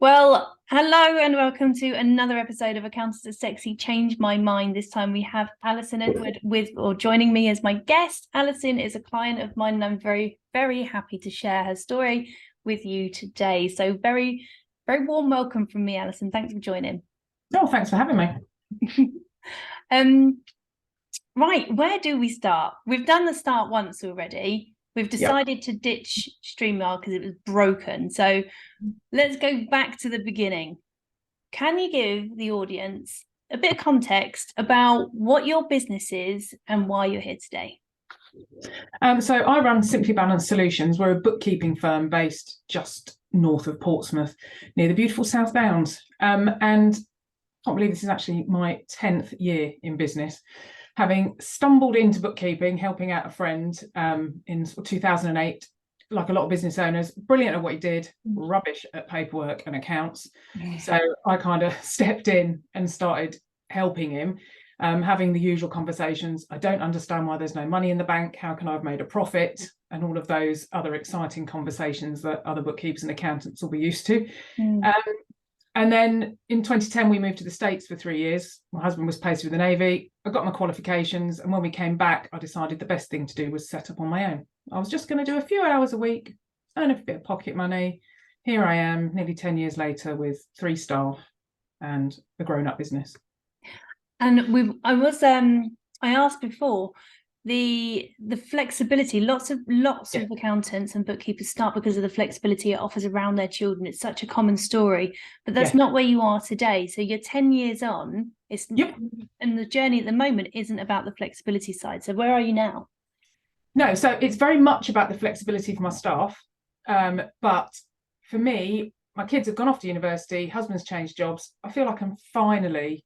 Well, hello and welcome to another episode of Accountex Sexy Change My Mind. This time we have Alison Edward joining me as my guest. Alison is a client of mine and I'm very, very happy to share her story with you today. So very, very warm welcome from me, Alison. Thanks for joining. Oh, thanks for having me. Right, where do we start? We've done the start once already. We've decided to ditch StreamYard because it was broken. So let's go back to the beginning. Can you give the audience a bit of context about what your business is and why you're here today? So I run Simply Balanced Solutions. We're a bookkeeping firm based just north of Portsmouth, near the beautiful South Downs. And I can't believe this is actually my 10th year in business, having stumbled into bookkeeping, helping out a friend in 2008. Like a lot of business owners, brilliant at what he did, rubbish at paperwork and accounts. So I kind of stepped in and started helping him, having the usual conversations. I don't understand why there's no money in the bank. How can I have made a profit? And all of those other exciting conversations that other bookkeepers and accountants will be used to. And then in 2010, we moved to the States for 3 years. My husband was posted with the Navy. I got my qualifications. And when we came back, I decided the best thing to do was set up on my own. I was just going to do a few hours a week, earn a bit of pocket money. Here I am, nearly 10 years later, with 3 staff and a grown-up business. And I asked before, the flexibility, lots of accountants and bookkeepers start because of the flexibility it offers around their children. It's such a common story, but that's not where you are today. So you're 10 years on, and the journey at the moment isn't about the flexibility side. So where are you now? No, so it's very much about the flexibility for my staff. But for me, my kids have gone off to university, husband's changed jobs. I feel like I'm finally,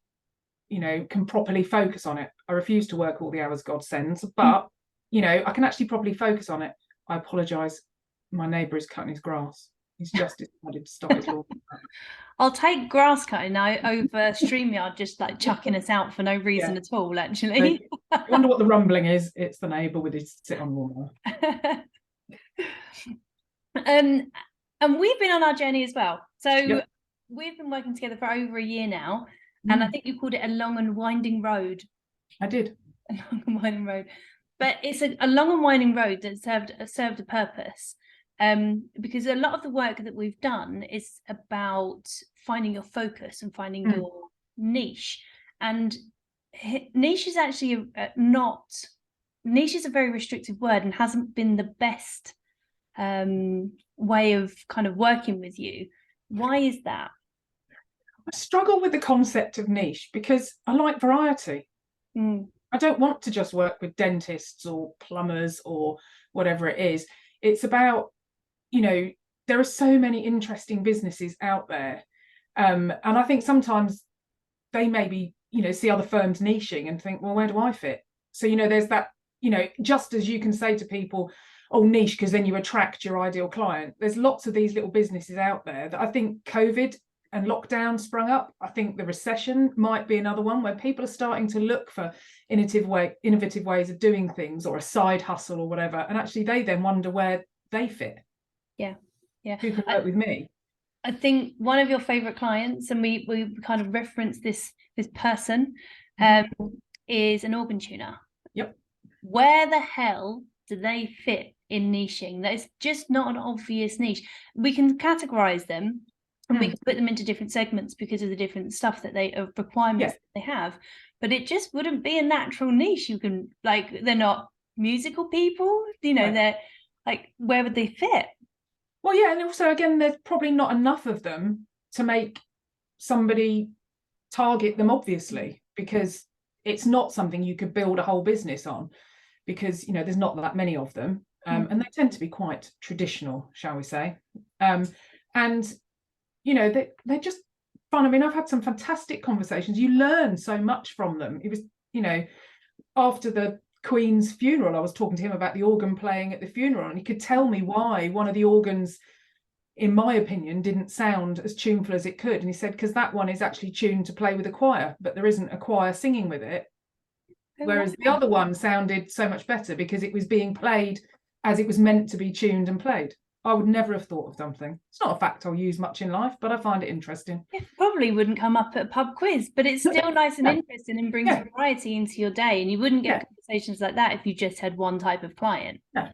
can properly focus on it. I refuse to work all the hours God sends, but, I can actually properly focus on it. I apologise. My neighbour is cutting his grass. He's just decided to stop his lawn. I'll take grass cutting now over StreamYard, just like chucking us out for no reason at all, actually. I wonder what the rumbling is. It's the neighbour with his sit-on lawnmower. And we've been on our journey as well. So we've been working together for over a year now. And I think you called it a long and winding road. I did. A long and winding road. But it's a long and winding road that served a purpose. Because a lot of the work that we've done is about finding your focus and finding your niche. And niche is actually niche is a very restrictive word and hasn't been the best way of kind of working with you. Why is that? I struggle with the concept of niche because I like variety. I don't want to just work with dentists or plumbers or whatever it is. It's about, there are so many interesting businesses out there. And I think sometimes they maybe, see other firms niching and think, well, where do I fit? So, there's that, just as you can say to people, oh, niche, because then you attract your ideal client. There's lots of these little businesses out there that I think COVID and lockdown sprung up. I think the recession might be another one where people are starting to look for innovative ways of doing things, or a side hustle or whatever. And actually they then wonder where they fit. Yeah. Who can work with me? I think one of your favorite clients, and we kind of reference this person, is an organ tuner. Yep. Where the hell do they fit in niching? That is just not an obvious niche. We can categorize them and we can put them into different segments because of the different stuff that requirements that they have, but it just wouldn't be a natural niche. You can, they're not musical people, they're like, where would they fit? Well, yeah, and also again, there's probably not enough of them to make somebody target them, obviously, because it's not something you could build a whole business on, because there's not that many of them, and they tend to be quite traditional, shall we say, and they're just fun. I mean, I've had some fantastic conversations. You learn so much from them. It was, after the Queen's funeral, I was talking to him about the organ playing at the funeral, and he could tell me why one of the organs, in my opinion, didn't sound as tuneful as it could. And he said, because that one is actually tuned to play with a choir, but there isn't a choir singing with it. Whereas the other one sounded so much better because it was being played as it was meant to be tuned and played. I would never have thought of something. It's not a fact I'll use much in life, but I find it interesting. It probably wouldn't come up at a pub quiz, but it's still nice and Yeah. interesting and brings Yeah. variety into your day. And you wouldn't get Yeah. conversations like that if you just had one type of client. No.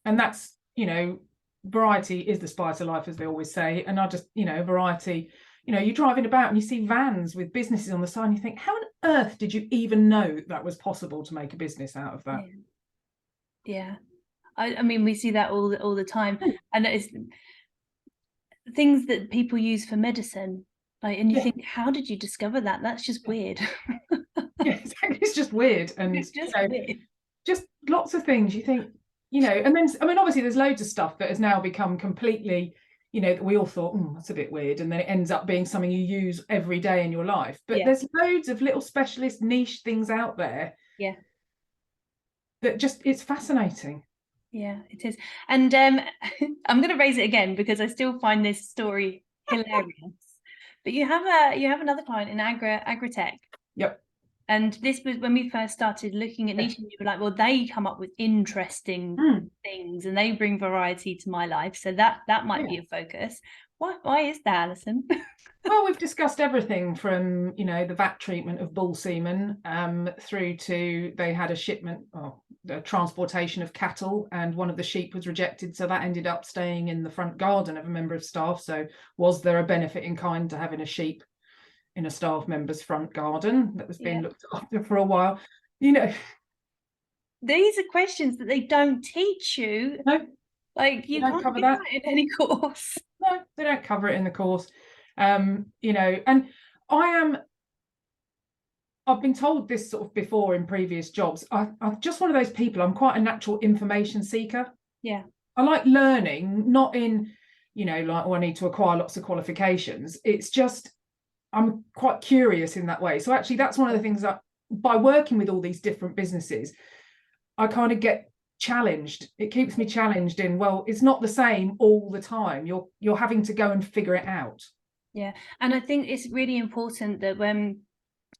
And that's, you know, variety is the spice of life, as they always say. And I just, you know, variety, you know, you're driving about and you see vans with businesses on the side and you think, how on earth did you even know that was possible to make a business out of that? Yeah. I mean, we see that all the time. And it's things that people use for medicine. Like, and you think, how did you discover that? That's just weird. Yeah, exactly. It's just weird. And It's just weird. Just lots of things you think, you know, and then, I mean, obviously there's loads of stuff that has now become completely, you know, that we all thought, that's a bit weird. And then it ends up being something you use every day in your life. But there's loads of little specialist niche things out there. Yeah. That just, it's fascinating. Yeah, it is. And I'm going to raise it again because I still find this story hilarious. But you have another client in agritech. Yep. And this was when we first started looking at niche, and you were like, well, they come up with interesting things and they bring variety to my life. So that might be a focus. Why is that, Alison? Well, we've discussed everything from, you know, the VAT treatment of bull semen through to they had a shipment or the transportation of cattle and one of the sheep was rejected. So that ended up staying in the front garden of a member of staff. So was there a benefit in kind to having a sheep in a staff member's front garden that was being looked after for a while? You know, these are questions that they don't teach you. No, like you can't cover that in any course. No, they don't cover it in the course. You know, and I've been told this sort of before in previous jobs. I'm just one of those people. I'm quite a natural information seeker. Yeah. I like learning, not in, you know, like, I need to acquire lots of qualifications. It's just, I'm quite curious in that way. So actually, that's one of the things that by working with all these different businesses, I kind of get challenged. It keeps me challenged in, well, it's not the same all the time. You're having to go and figure it out. Yeah. And I think it's really important that when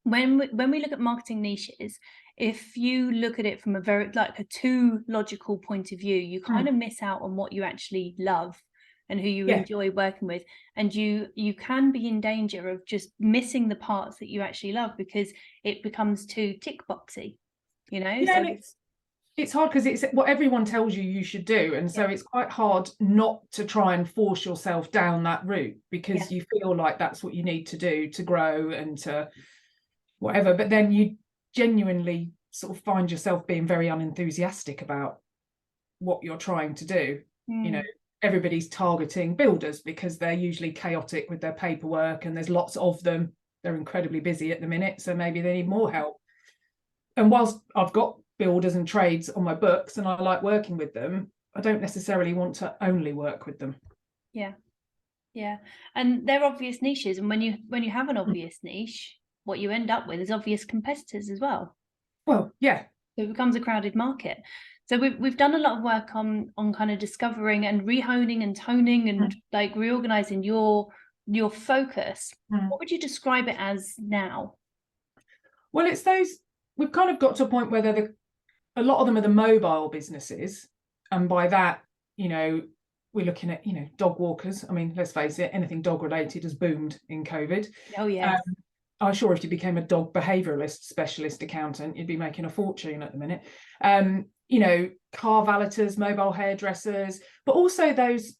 we look at marketing niches, if you look at it from a very like a too logical point of view, you kind of miss out on what you actually love and who you enjoy working with, and you can be in danger of just missing the parts that you actually love because it becomes too tick boxy, you know. Yeah, so it's hard because it's what everyone tells you should do, and so it's quite hard not to try and force yourself down that route because you feel like that's what you need to do to grow and to whatever, but then you genuinely sort of find yourself being very unenthusiastic about what you're trying to do. You know, everybody's targeting builders because they're usually chaotic with their paperwork and there's lots of them. They're incredibly busy at the minute, so maybe they need more help. And whilst I've got builders and trades on my books and I like working with them, I don't necessarily want to only work with them. Yeah, and they're obvious niches, and when you have an obvious niche, what you end up with is obvious competitors as well. Well, yeah. So it becomes a crowded market. So we've done a lot of work on kind of discovering and rehoning and toning and like reorganizing your focus. What would you describe it as now? Well, it's those, we've kind of got to a point where a lot of them are the mobile businesses, and by that, you know, we're looking at, you know, dog walkers. I mean, let's face it, anything dog related has boomed in COVID. Oh yeah. I'm sure if you became a dog behaviouralist specialist accountant, you'd be making a fortune at the minute. You know, car valeters, mobile hairdressers, but also those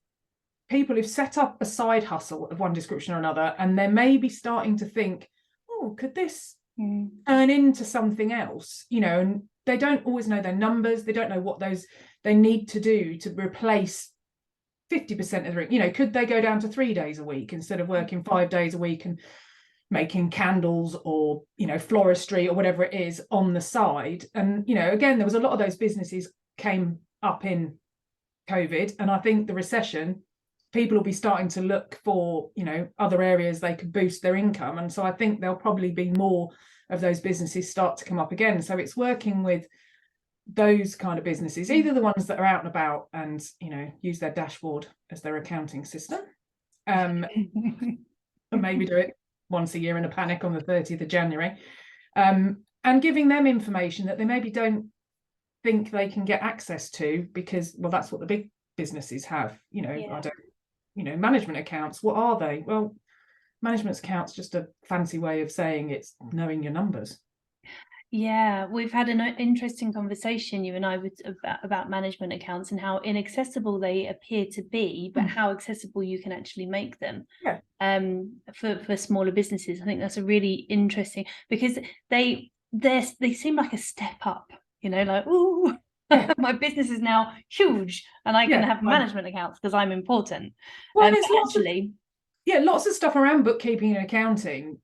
people who've set up a side hustle of one description or another, and they're maybe starting to think, oh, could this turn into something else? You know, and they don't always know their numbers. They don't know what they need to do to replace 50% of the, you know, could they go down to 3 days a week instead of working 5 days a week and making candles or, you know, floristry or whatever it is on the side? And, you know, again, there was a lot of those businesses came up in COVID, and I think the recession, people will be starting to look for, you know, other areas they could boost their income. And so I think there'll probably be more of those businesses start to come up again. So it's working with those kind of businesses, either the ones that are out and about and, you know, use their dashboard as their accounting system, and maybe do it once a year in a panic on the 30th of January, and giving them information that they maybe don't think they can get access to because, well, that's what the big businesses have. Yeah. I don't, management accounts, what are they? Well, management accounts just a fancy way of saying it's knowing your numbers. Yeah, we've had an interesting conversation, you and I, about management accounts and how inaccessible they appear to be, but how accessible you can actually make them. Yeah. For smaller businesses. I think that's a really interesting, because they seem like a step up, like, ooh, my business is now huge and I can have management accounts because I'm important. Well, there's lots of stuff around bookkeeping and accounting.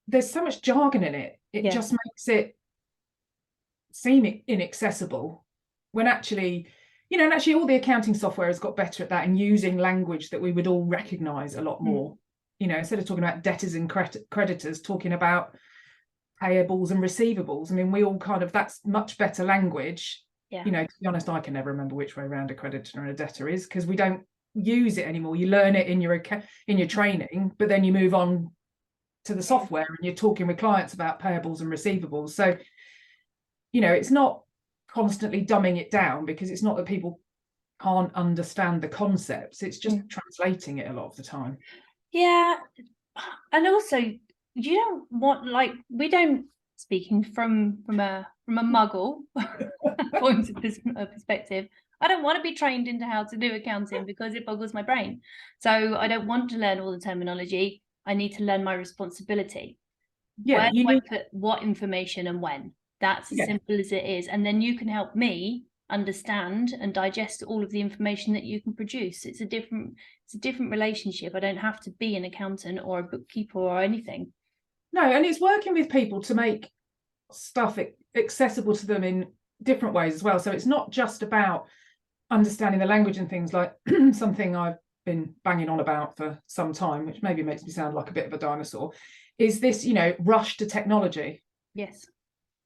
There's so much jargon in it. It just makes it seem inaccessible, when actually, and actually all the accounting software has got better at that, and using language that we would all recognize a lot more. Instead of talking about debtors and creditors, talking about payables and receivables. I mean, we all that's much better language. To be honest, I can never remember which way around a creditor and a debtor is, because we don't use it anymore. You learn it in your training, but then you move on to the software and you're talking with clients about payables and receivables. So, it's not constantly dumbing it down, because it's not that people can't understand the concepts. It's just translating it a lot of the time. Yeah. And also, you don't want, we don't, speaking from a muggle point of perspective, I don't want to be trained into how to do accounting, because it boggles my brain. So I don't want to learn all the terminology. I need to learn my responsibility. Where do I put what information and when? That's as simple as it is. And then you can help me understand and digest all of the information that you can produce. It's a different relationship. I don't have to be an accountant or a bookkeeper or anything. No, and it's working with people to make stuff accessible to them in different ways as well. So it's not just about understanding the language and things, like something I've been banging on about for some time, which maybe makes me sound like a bit of a dinosaur, is this, rush to technology. Yes.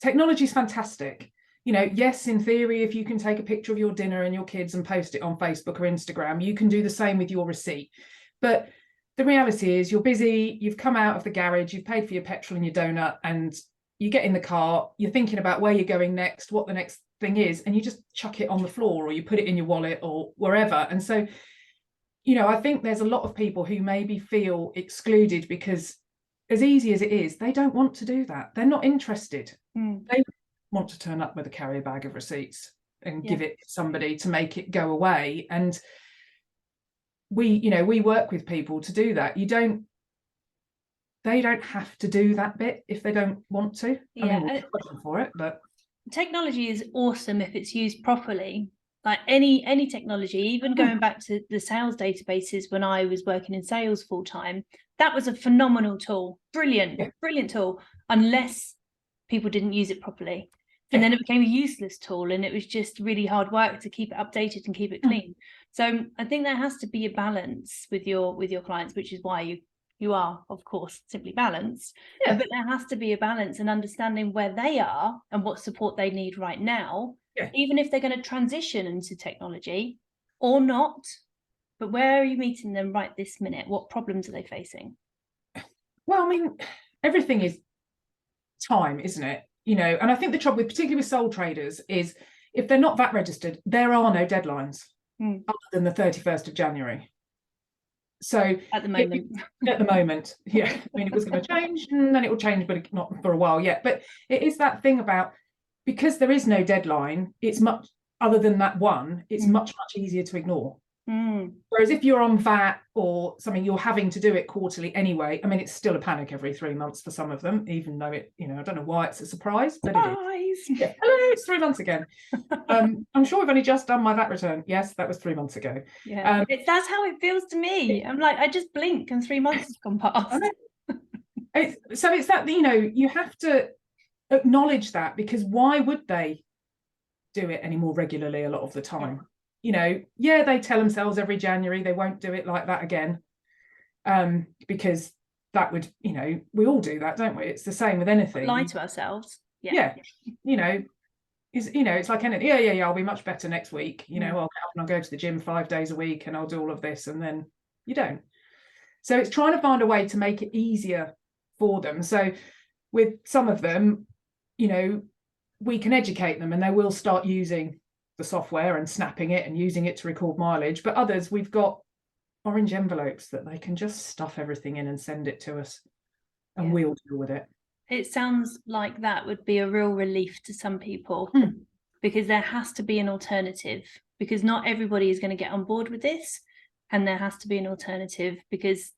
Technology is fantastic. Yes, in theory, if you can take a picture of your dinner and your kids and post it on Facebook or Instagram, you can do the same with your receipt. But the reality is, you're busy, you've come out of the garage, you've paid for your petrol and your donut, and you get in the car, you're thinking about where you're going next, what the next thing is, and you just chuck it on the floor, or you put it in your wallet or wherever. And so, I think there's a lot of people who maybe feel excluded because, as easy as it is, they don't want to do that. They're not interested. They want to turn up with a carrier bag of receipts and give it to somebody to make it go away. And we work with people to do that. They don't have to do that bit if they don't want to. I mean, we're pushing for it, but technology is awesome if it's used properly. Like any technology, even going back to the sales databases when I was working in sales full time, that was a phenomenal tool. Brilliant tool, unless people didn't use it properly. And then it became a useless tool, and it was just really hard work to keep it updated and keep it clean. So I think there has to be a balance with your clients, which is why you are, of course, Simply Balanced. But there has to be a balance and understanding where they are and what support they need right now, even if they're going to transition into technology or not. But where are you meeting them right this minute? What problems are they facing? Well, I mean, everything is time, isn't it? And I think the trouble particularly with sole traders is, if they're not VAT registered, there are no deadlines other than the 31st of January. So at the moment, I mean, it was going to change, and then it will change, but not for a while yet. But it is that thing about, because there is no deadline, it's much, other than that one, it's much easier to ignore. Whereas if you're on VAT or something, you're having to do it quarterly anyway. I mean, it's still a panic every 3 months for some of them, even though it, I don't know why it's a surprise, but it is. Yeah. Hello, it's 3 months again. I'm sure I've only just done my VAT return. Yes, that was 3 months ago. Yeah, that's how it feels to me. I'm like, I just blink and 3 months has gone past. So it's that, you have to acknowledge that, because why would they do it any more regularly a lot of the time? They tell themselves every January they won't do it like that again, because that would, we all do that, don't we? It's the same with anything. Lie to ourselves. It's like anything. I'll be much better next week. I'll go to the gym 5 days a week and I'll do all of this, and then you don't. So it's trying to find a way to make it easier for them. So with some of them, we can educate them, and they will start using the software and snapping it and using it to record mileage, but others, we've got orange envelopes that they can just stuff everything in and send it to us, and we'll deal with it. It sounds like that would be a real relief to some people, because there has to be an alternative, because not everybody is going to get on board with this, and there has to be an alternative, because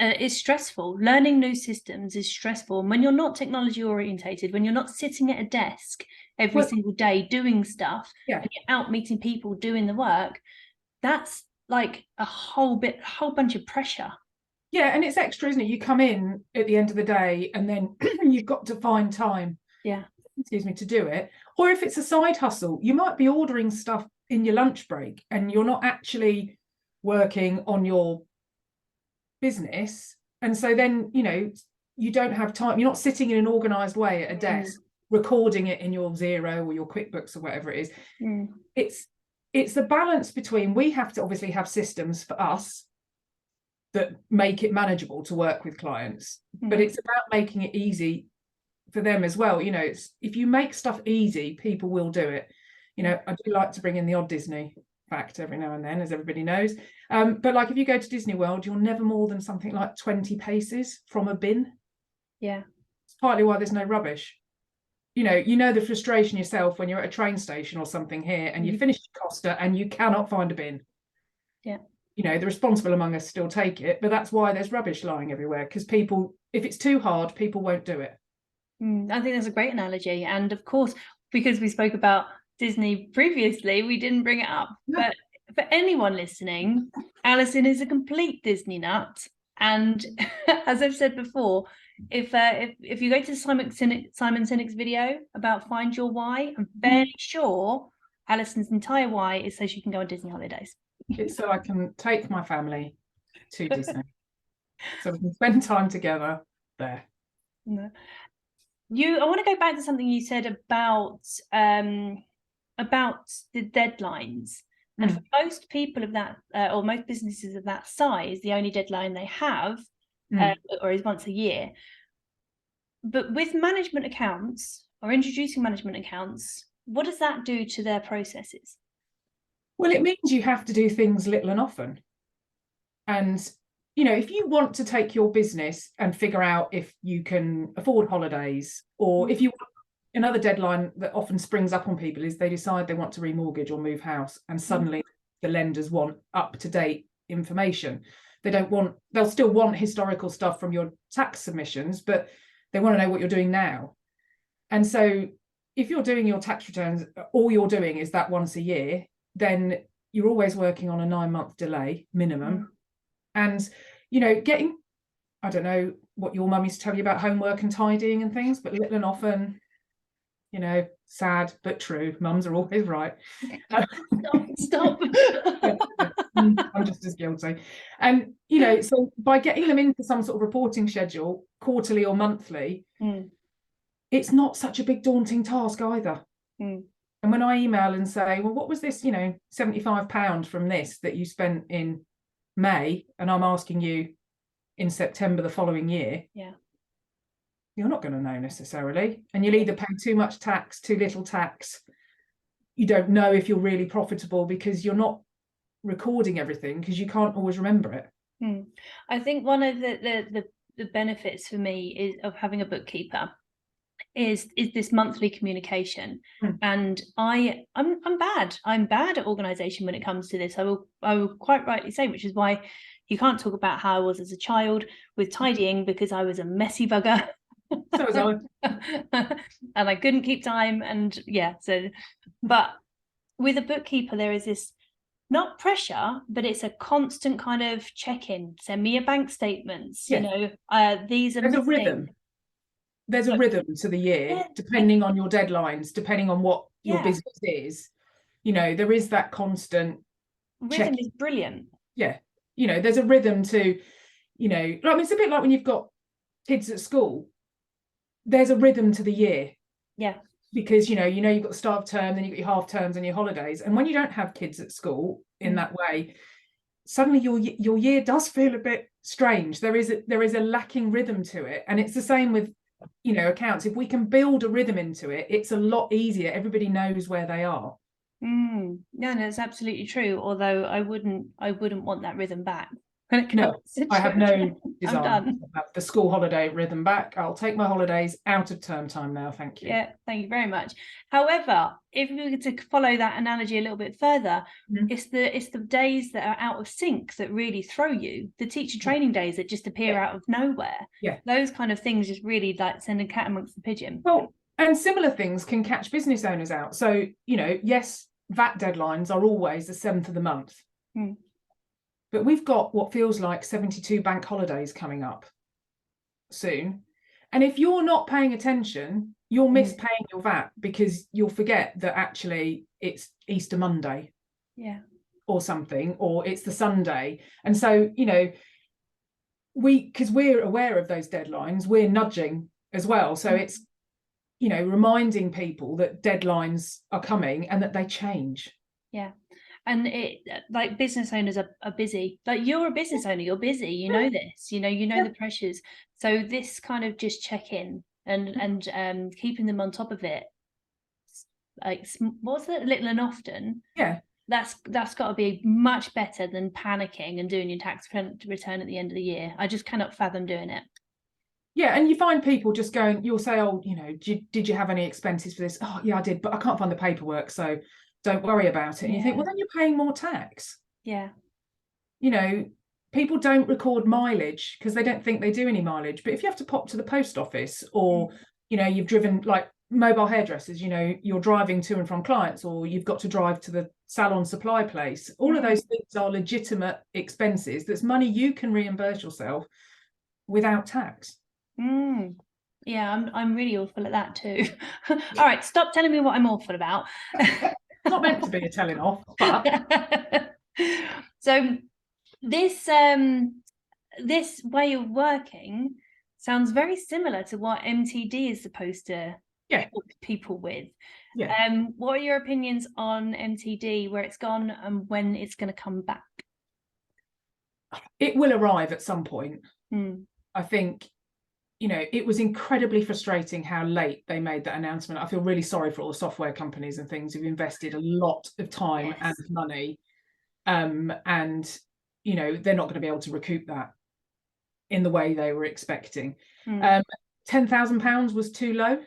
it's stressful. Learning new systems is stressful. And when you're not technology orientated, when you're not sitting at a desk every single day doing stuff, and you're out meeting people doing the work, that's like a whole bunch of pressure. Yeah, and it's extra, isn't it? You come in at the end of the day and then you've got to find time, to do it. Or if it's a side hustle, you might be ordering stuff in your lunch break and you're not actually working on your business. And so then, you don't have time. You're not sitting in an organized way at a desk, recording it in your Xero or your QuickBooks or whatever it is. It's the balance between, we have to obviously have systems for us that make it manageable to work with clients, but it's about making it easy for them as well. It's, if you make stuff easy, people will do it. I do like to bring in the odd Disney fact every now and then, as everybody knows. But like if you go to Disney World, you're never more than something like 20 paces from a bin. Yeah. It's partly why there's no rubbish. The frustration yourself when you're at a train station or something here and you finish your Costa and you cannot find a bin. Yeah. The responsible among us still take it, but that's why there's rubbish lying everywhere, because people, if it's too hard, people won't do it. I think that's a great analogy. And of course, because we spoke about Disney previously, we didn't bring it up. But for anyone listening, Alison is a complete Disney nut. And as I've said before, if you go to Simon Sinek's video about Find Your Why, I'm fairly sure Alison's entire why is so she can go on Disney holidays. It's so I can take my family to Disney, so we can spend time together there. I want to go back to something you said about the deadlines. And for most people of that, or most businesses of that size, the only deadline they have or is once a year. But with management accounts, or introducing management accounts, what does that do to their processes? Well, it means you have to do things little and often. And, if you want to take your business and figure out if you can afford holidays, or if you want, another deadline that often springs up on people is they decide they want to remortgage or move house, and suddenly the lenders want up-to-date information. They'll still want historical stuff from your tax submissions, but they want to know what you're doing now. And so if you're doing your tax returns, all you're doing is that once a year, then you're always working on a 9-month delay minimum. And, getting, I don't know what your mum used to tell you about homework and tidying and things, but little and often, sad but true. Mums are always right. Stop. I'm just as guilty. And, so by getting them into some sort of reporting schedule, quarterly or monthly, it's not such a big daunting task either. And when I email and say, well, what was this, £75 from this that you spent in May, and I'm asking you in September the following year, you're not going to know necessarily. And you'll either pay too much tax, too little tax. You don't know if you're really profitable because you're not recording everything, because you can't always remember it. I think one of the benefits for me of having a bookkeeper is this monthly communication. And I'm bad at organization when it comes to this. I will quite rightly say, which is why you can't talk about how I was as a child with tidying, because I was a messy bugger. So was I. And I couldn't keep time, and but with a bookkeeper there is this, not pressure, but it's a constant kind of check-in. Send me your bank statements. These are there's a rhythm. There's a rhythm to the year, depending on your deadlines, depending on what your business is. There is that constant rhythm is brilliant. There's a rhythm to, it's a bit like when you've got kids at school. There's a rhythm to the year. Because you've got the start of term, then you've got your half terms and your holidays. And when you don't have kids at school in that way, suddenly your year does feel a bit strange. There is a lacking rhythm to it. And it's the same with accounts, if we can build a rhythm into it, it's a lot easier. Everybody knows where they are. No, it's absolutely true. Although I wouldn't want that rhythm back. No, I have no desire I'm done. to have the school holiday rhythm back. I'll take my holidays out of term time now. Thank you. Yeah, thank you very much. However, if we were to follow that analogy a little bit further, it's the days that are out of sync that really throw you. The teacher training days that just appear out of nowhere. Yeah, those kind of things just really like send a cat amongst the pigeon. Well, and similar things can catch business owners out. So, yes, VAT deadlines are always the 7th of the month. But we've got what feels like 72 bank holidays coming up soon. And if you're not paying attention, you'll miss paying your VAT because you'll forget that actually it's Easter Monday. Yeah. Or something, or it's the Sunday. And so, because we're aware of those deadlines, we're nudging as well. So it's, reminding people that deadlines are coming and that they change. Yeah. And it, like, business owners are busy. Like, you're a business owner, you're busy, you know this, the pressures. So this kind of just check in and keeping them on top of it, like, what's that, little and often? Yeah. That's got to be much better than panicking and doing your tax return at the end of the year. I just cannot fathom doing it. Yeah, and you find people just going, you'll say, oh, did you have any expenses for this? Oh, yeah, I did, but I can't find the paperwork, so don't worry about it. And you think, well, then you're paying more tax. Yeah. People don't record mileage because they don't think they do any mileage. But if you have to pop to the post office or, you've driven, like mobile hairdressers, you're driving to and from clients, or you've got to drive to the salon supply place. All of those things are legitimate expenses. That's money you can reimburse yourself without tax. Yeah, I'm really awful at that too. All right, stop telling me what I'm awful about. It's not meant to be a telling off, but so this way of working sounds very similar to what MTD is supposed to help people with. What are your opinions on MTD, where it's gone and when it's going to come back? It will arrive at some point. I think it was incredibly frustrating how late they made that announcement. I feel really sorry for all the software companies and things who've invested a lot of time and money. And, they're not going to be able to recoup that in the way they were expecting. £10,000 was too low,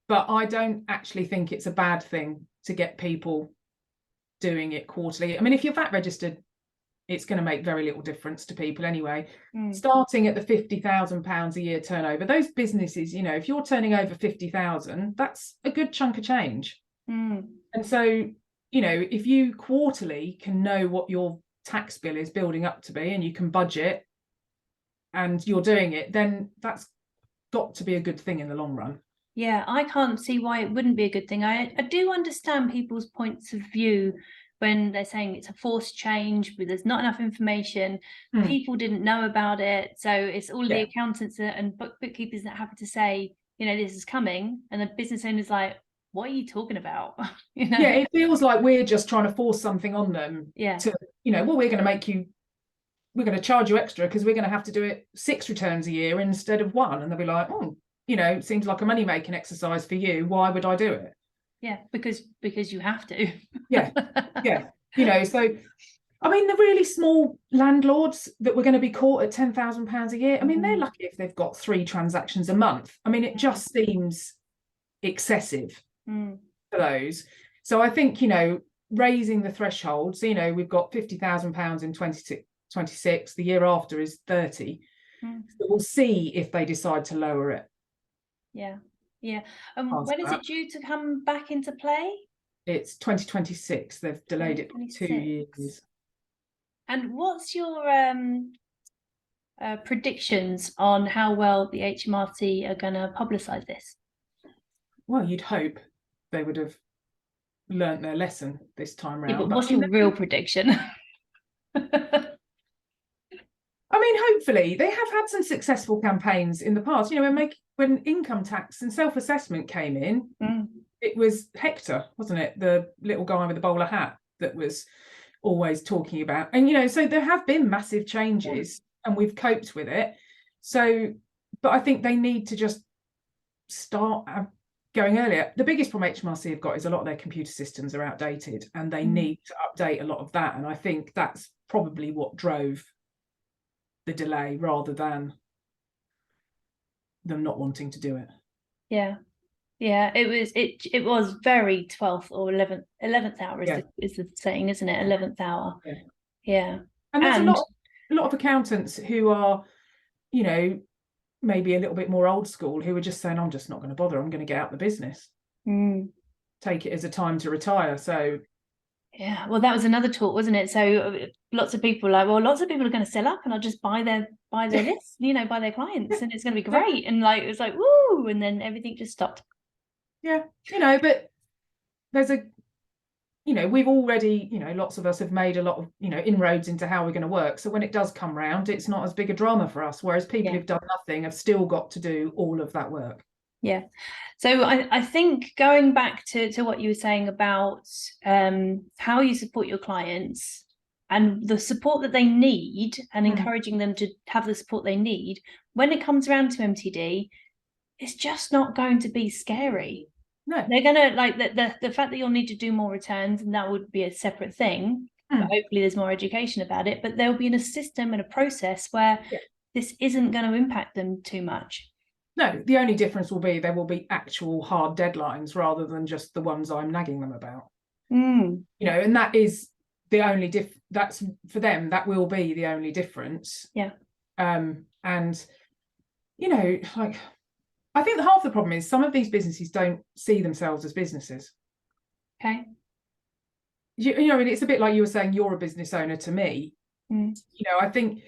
but I don't actually think it's a bad thing to get people doing it quarterly. I mean, if you're VAT registered, it's going to make very little difference to people anyway. Starting at the £50,000 a year turnover, those businesses, if you're turning over 50,000, that's a good chunk of change. And so, if you quarterly can know what your tax bill is building up to be and you can budget and you're doing it, then that's got to be a good thing in the long run. Yeah, I can't see why it wouldn't be a good thing. I do understand people's points of view when they're saying it's a forced change, but there's not enough information. People didn't know about it. So it's all of the accountants and bookkeepers that have to say, this is coming. And the business owner's like, what are you talking about? Yeah, it feels like we're just trying to force something on them. To, well, we're going to charge you extra because we're going to have to do it 6 returns a year instead of 1. And they'll be like, oh, it seems like a money-making exercise for you. Why would I do it? Yeah, because you have to. Yeah. So, I mean, the really small landlords that were going to be caught at £10,000 a year, I mean, they're lucky if they've got 3 transactions a month. I mean, it just seems excessive for those. So I think, raising the threshold, so, we've got £50,000 in 26, the year after is 30. So we'll see if they decide to lower it. Yeah. When is it due to come back into play? It's 2026. They've delayed it by 2 years. And what's your predictions on how well the HMRC are going to publicise this? Well, you'd hope they would have learnt their lesson this time round. But what's your real prediction? I mean, hopefully they have had some successful campaigns in the past. When income tax and self-assessment came in, it was Hector, wasn't it? The little guy with the bowler hat that was always talking about. And, so there have been massive changes and we've coped with it. So, but I think they need to just start going earlier. The biggest problem HMRC have got is a lot of their computer systems are outdated, and they need to update a lot of that. And I think that's probably what drove the delay, rather than them not wanting to do it. Yeah, it was very 12th or 11th hour is the saying, isn't it? 11th hour. Yeah. And there's a lot of accountants who are, you know, maybe a little bit more old school, who are just saying, I'm just not going to bother, I'm going to get out the business. Take it as a time to retire. So yeah, well, that was another talk, wasn't it? So lots of people are going to sell up, and I'll just buy their list, you know, buy their clients, and it's going to be great. And like, it was like, woo, and then everything just stopped. Yeah, you know, but there's you know, we've already, you know, lots of us have made a lot of, you know, inroads into how we're going to work. So when it does come round, it's not as big a drama for us. Whereas people who've done nothing have still got to do all of that work. Yeah. So I think going back to what you were saying about how you support your clients and the support that they need, and encouraging them to have the support they need, when it comes around to MTD, it's just not going to be scary. No, they're gonna, like, the fact that you'll need to do more returns, and that would be a separate thing, but hopefully there's more education about it, but there'll be a system and a process where this isn't going to impact them too much. No, the only difference will be there will be actual hard deadlines rather than just the ones I'm nagging them about. You know, and that is the only that's for them, that will be the only difference. And you know, like, I think half the problem is some of these businesses don't see themselves as businesses. Okay. You know, and it's a bit like you were saying, you're a business owner to me. You know, I think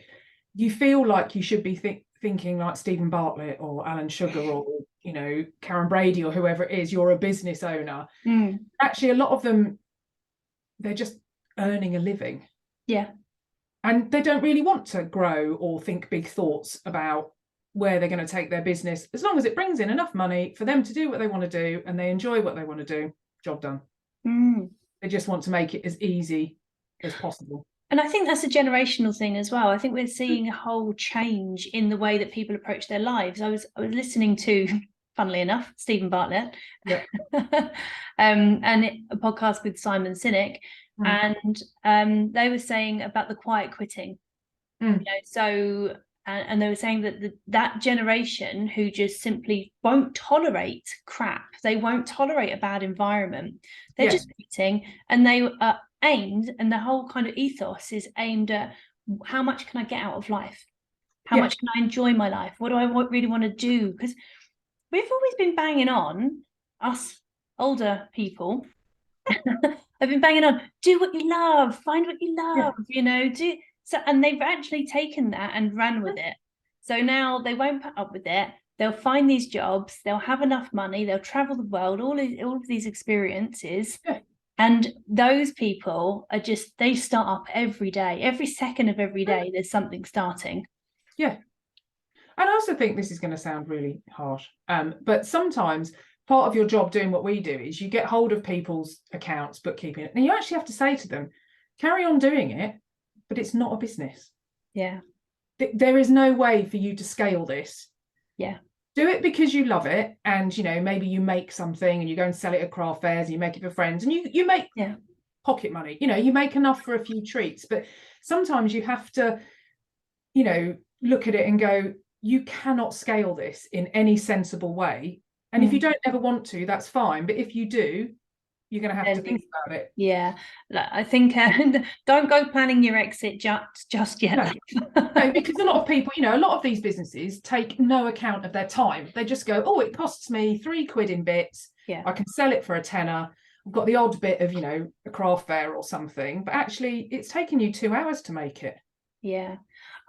you feel like you should be thinking like Stephen Bartlett or Alan Sugar or, you know, Karen Brady or whoever it is, you're a business owner. Actually, a lot of them, they're just earning a living. Yeah. And they don't really want to grow or think big thoughts about where they're going to take their business, as long as it brings in enough money for them to do what they want to do and they enjoy what they want to do. Job done. They just want to make it as easy as possible. And I think that's a generational thing as well. I think we're seeing a whole change in the way that people approach their lives. I was listening to, funnily enough, Stephen Bartlett, and a podcast with Simon Sinek, and they were saying about the quiet quitting. You know, so and they were saying that that generation who just simply won't tolerate crap, they won't tolerate a bad environment, they're just quitting, and they are aimed, and the whole kind of ethos is aimed at, how much can I get out of life? How much can I enjoy my life? What do I really want to do? Because we've always been banging on, us older people have been banging on, do what you love, find what you love, you know, so, and they've actually taken that and ran with it. So now they won't put up with it. They'll find these jobs, they'll have enough money, they'll travel the world, all of these experiences. And those people are just, they start up every day, every second of every day, there's something starting. And I also think this is going to sound really harsh, but sometimes part of your job doing what we do is you get hold of people's accounts, bookkeeping, and you actually have to say to them, carry on doing it, but it's not a business. There is no way for you to scale this. Do it because you love it, and, you know, maybe you make something and you go and sell it at craft fairs and you make it for friends, and you make pocket money, you know, you make enough for a few treats. But sometimes you have to, you know, look at it and go, you cannot scale this in any sensible way. And if you don't ever want to, that's fine. But if you do, you're going to have to think about it. I think don't go planning your exit just yet. No, because a lot of people, you know, a lot of these businesses take no account of their time. They just go, oh, it costs me £3 in bits. I can sell it for a tenner. I've got the odd bit of, you know, a craft fair or something, but actually it's taken you 2 hours to make it.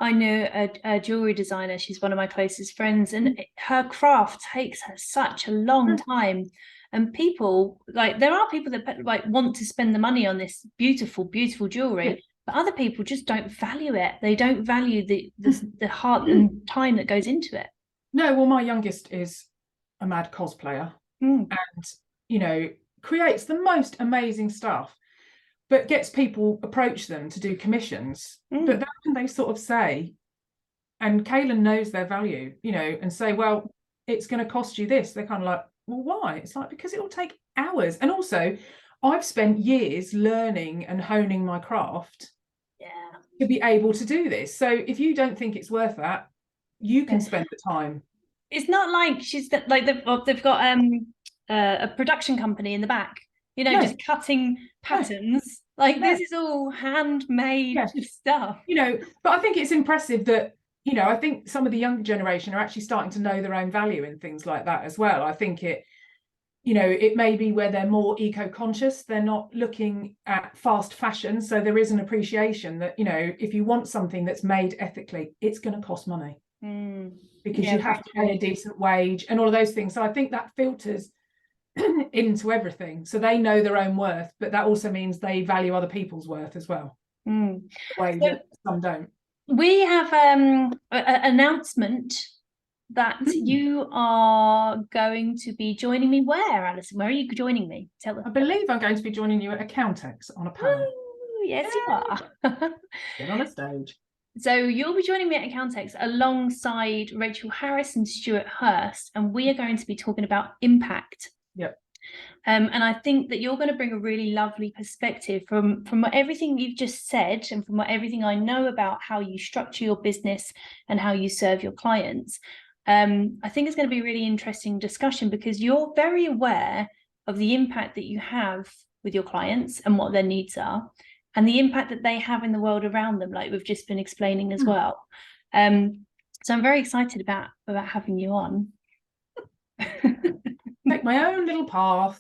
I know a jewelry designer. She's one of my closest friends, and her craft takes her such a long time. And people, like, there are people that like want to spend the money on this beautiful, beautiful jewelry, but other people just don't value it. They don't value the heart and time that goes into it. No, well, my youngest is a mad cosplayer, and, you know, creates the most amazing stuff, but gets people approach them to do commissions. But then they sort of say, and Kaylin knows their value, you know, and say, well, it's going to cost you this. They're kind of like, well, why? It's like, because it will take hours. And also, I've spent years learning and honing my craft to be able to do this. So if you don't think it's worth that, you can spend the time. It's not like they've got a production company in the back, just cutting patterns. This is all handmade stuff. But I think it's impressive that, I think some of the younger generation are actually starting to know their own value in things like that as well. I think it may be where they're more eco-conscious. They're not looking at fast fashion. So there is an appreciation that, if you want something that's made ethically, it's going to cost money. Because you have to pay a decent wage and all of those things. So I think that filters into everything. So they know their own worth, but that also means they value other people's worth as well. The way that some don't. We have an announcement that you are going to be joining me where, Alison? Where are you joining me? Tell us. I believe I'm going to be joining you at Accountex on a panel. Oh, yes, you are. Get on a stage. So you'll be joining me at Accountex alongside Rachel Harris and Stuart Hurst, and we are going to be talking about impact. Yep. And I think that you're going to bring a really lovely perspective from everything you've just said, and from everything I know about how you structure your business and how you serve your clients. I think it's going to be a really interesting discussion, because you're very aware of the impact that you have with your clients and what their needs are, and the impact that they have in the world around them, like we've just been explaining as well. So I'm very excited about having you on. Take my own little path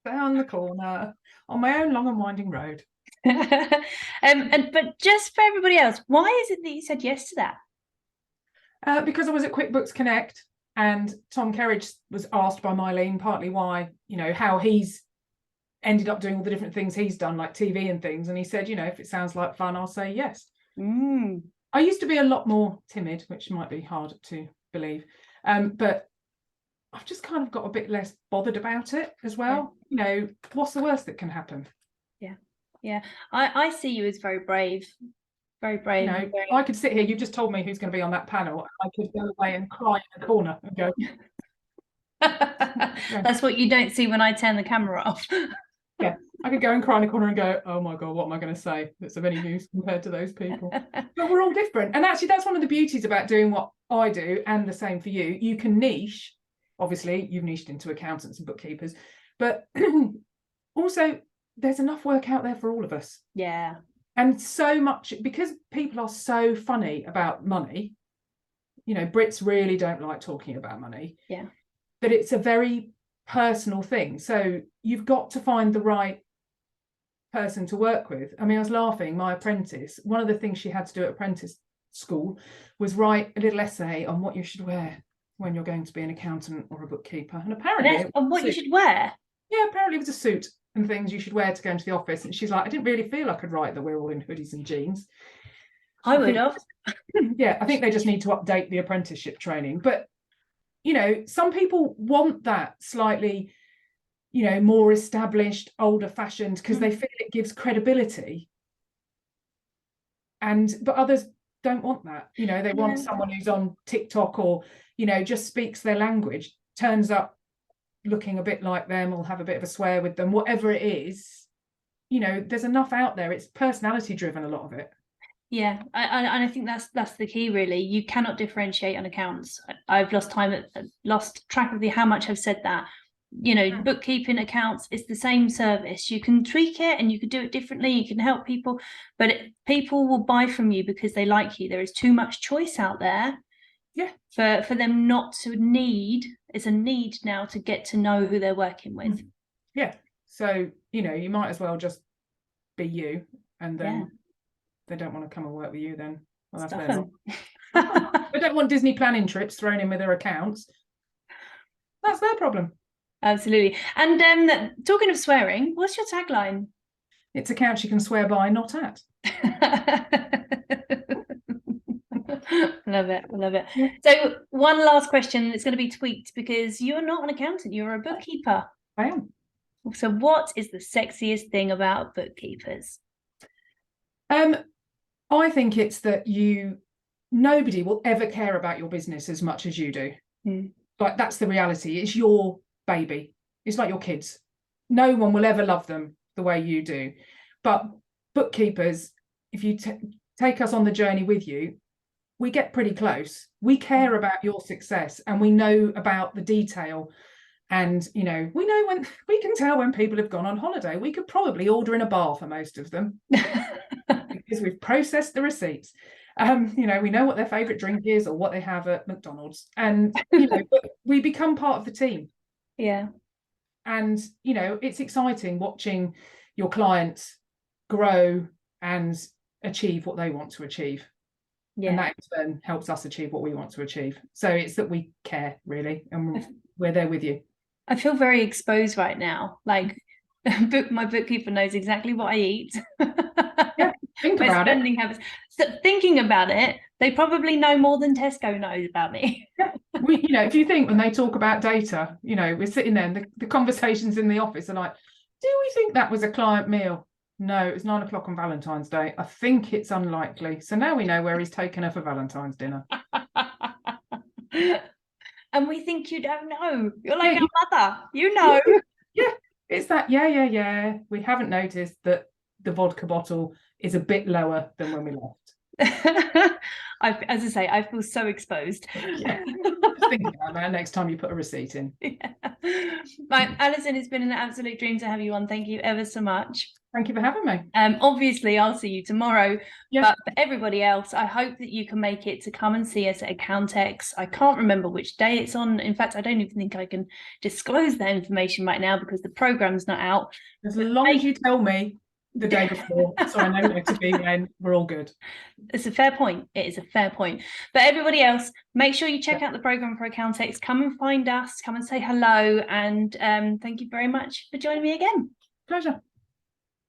down the corner on my own long and winding road. But just for everybody else, why is it that you said yes to that? Because I was at QuickBooks Connect, and Tom Kerridge was asked by Mylene partly why, how he's ended up doing all the different things he's done, like TV and things. And he said, if it sounds like fun, I'll say yes. I used to be a lot more timid, which might be hard to believe. But I've just kind of got a bit less bothered about it as well. What's the worst that can happen? Yeah. I see you as very brave. Very brave. I could sit here, you just told me who's going to be on that panel. I could go away and cry in the corner and go. That's what you don't see when I turn the camera off. Yeah, I could go and cry in the corner and go, oh my God, what am I going to say that's of any use compared to those people? But we're all different. And actually, that's one of the beauties about doing what I do, and the same for you. You can niche. Obviously, you've niched into accountants and bookkeepers, but also there's enough work out there for all of us. Yeah. And so much, because people are so funny about money, Brits really don't like talking about money. Yeah. But it's a very personal thing. So you've got to find the right person to work with. I mean, I was laughing, my apprentice, one of the things she had to do at apprentice school was write a little essay on what you should wear when you're going to be an accountant or a bookkeeper. And apparently on what you should wear. Yeah, apparently it was a suit and things you should wear to go into the office. And she's like, I didn't really feel I could write that we're all in hoodies and jeans. I would have. Yeah, I think they just need to update the apprenticeship training. But some people want that slightly, more established, older fashioned, because they feel it gives credibility. But others don't want that. They want someone who's on TikTok or, just speaks their language, turns up looking a bit like them, or have a bit of a swear with them, whatever it is. There's enough out there. It's personality driven, a lot of it. Yeah, I think that's the key, really. You cannot differentiate on accounts. I've lost track of how much I've said that. Bookkeeping, accounts, it's the same service. You can tweak it and you can do it differently. You can help people, but people will buy from you because they like you. There is too much choice out there. Yeah. For them not to need. It's a need now to get to know who they're working with. Yeah. So you might as well just be you, and then they don't want to come and work with you. Then that's their lot. They don't want Disney planning trips thrown in with their accounts. That's their problem. Absolutely. And talking of swearing, what's your tagline? It's accounts you can swear by, not at. Love it. Yeah. So one last question. It's going to be tweaked, because you're not an accountant, you're a bookkeeper. I am. So what is the sexiest thing about bookkeepers? I think it's that nobody will ever care about your business as much as you do. Like, that's the reality. It's your baby. It's like your kids. No one will ever love them the way you do. But bookkeepers, if you take us on the journey with you, we get pretty close. We care about your success, and we know about the detail. And, you know, we know when, we can tell when people have gone on holiday. We could probably order in a bar for most of them because we've processed the receipts. You know, we know what their favorite drink is or what they have at McDonald's, and, you know, but we become part of the team. Yeah. And, you know, it's exciting watching your clients grow and achieve what they want to achieve. Yeah. And that in turn helps us achieve what we want to achieve. So it's that we care, really, and we're there with you. I feel very exposed right now. Like, my bookkeeper knows exactly what I eat. Yeah, think about spending it. Habits. So thinking about it, they probably know more than Tesco knows about me. Yeah. You know, if you think when they talk about data, you know, we're sitting there and the conversations in the office are like, do we think that was a client meal? No, it was 9 o'clock on Valentine's Day. I think it's unlikely. So now we know where he's taken her for Valentine's dinner. And we think you don't know. You're like our mother. You know. Yeah. It's that, yeah. We haven't noticed that the vodka bottle is a bit lower than when we left. As I say, I feel so exposed. Yeah. Just think about that next time you put a receipt in. Yeah. Right, Alison, it's been an absolute dream to have you on. Thank you ever so much. Thank you for having me. Obviously, I'll see you tomorrow. Yes. But for everybody else, I hope that you can make it to come and see us at Accountex. I can't remember which day it's on. In fact, I don't even think I can disclose that information right now because the program's not out. As long as you tell me the day before, so I know where to be when, we're all good. It's a fair point. It is a fair point. But everybody else, make sure you check out the program for Accountex. Come and find us. Come and say hello. And thank you very much for joining me again. Pleasure.